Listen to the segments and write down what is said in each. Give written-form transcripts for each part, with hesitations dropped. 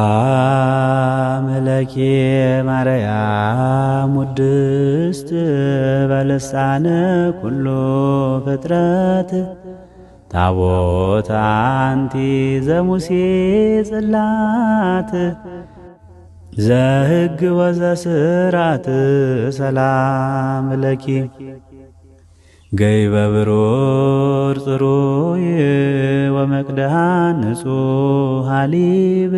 ሰላም ለኪ ማርያም ውድስት በልሳነ ኩሉ ፍጥረት ታቦት አንቲ ዘሙሴ ጽላት ዘሕግ ወዘስራት ሰላም ለኪ ገይበ ብሩር ጽሩይ ወመቅደሃ ንጹሕ ሀሊብ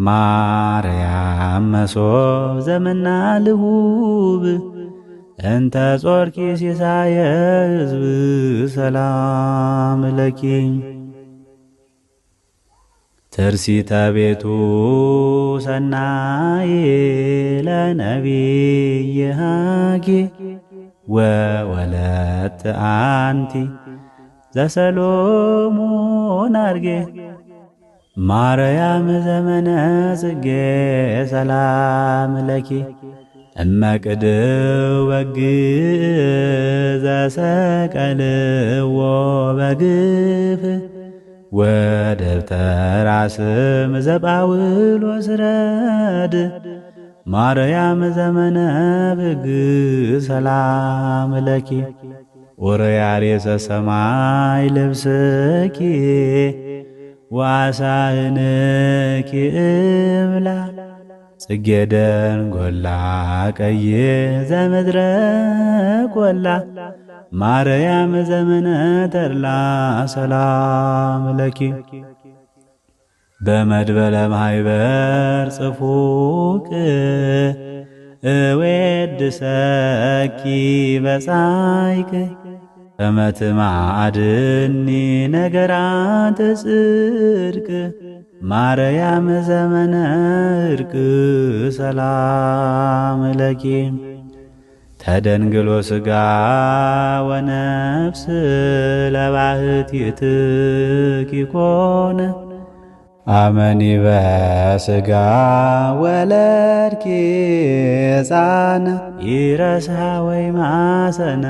ማርያም መሶብ ዘመና ልሁብ እንተ ጾርኪ ሲሳየ ሕዝብ ሰላም ለኪ ትርሲተ ቤቱ ሰናይ ለነቢይ ሐጌ ወወለት አንቲ ዘሰሎሞን አርጌ ማርያም ዘመነ ጽጌ ሰላም ለኪ እመቅድው በግ ዘሰቀልዎ በግፍ ወደብተራ ስም ዘጳውሎስ ረድ ማርያም ዘመነ በግ ሰላም ለኪ ኡርያሬሰ ሰማይ ልብስኪ ዋሳህንኪ እብላ ጽጌ ደንጎላ ቀይ ዘምድረ ቈላ ማርያም ዘመነ ተድላ ሰላም ለኪ በመድበለ ማኅበር ጽፉቅ እዌድሰኪ በጻይቅ እመትማዕድኒ ነገራተ ጽድቅ ማርያም ዘመነ ዕርቅ ሰላም ለኪ ተደንግሎ ሥጋ ወነፍስ ለባሕቲትኪ ኮነ አመኒ በሥጋ ወለድኪ ሕፃነ ይረስሐ ወይማሰነ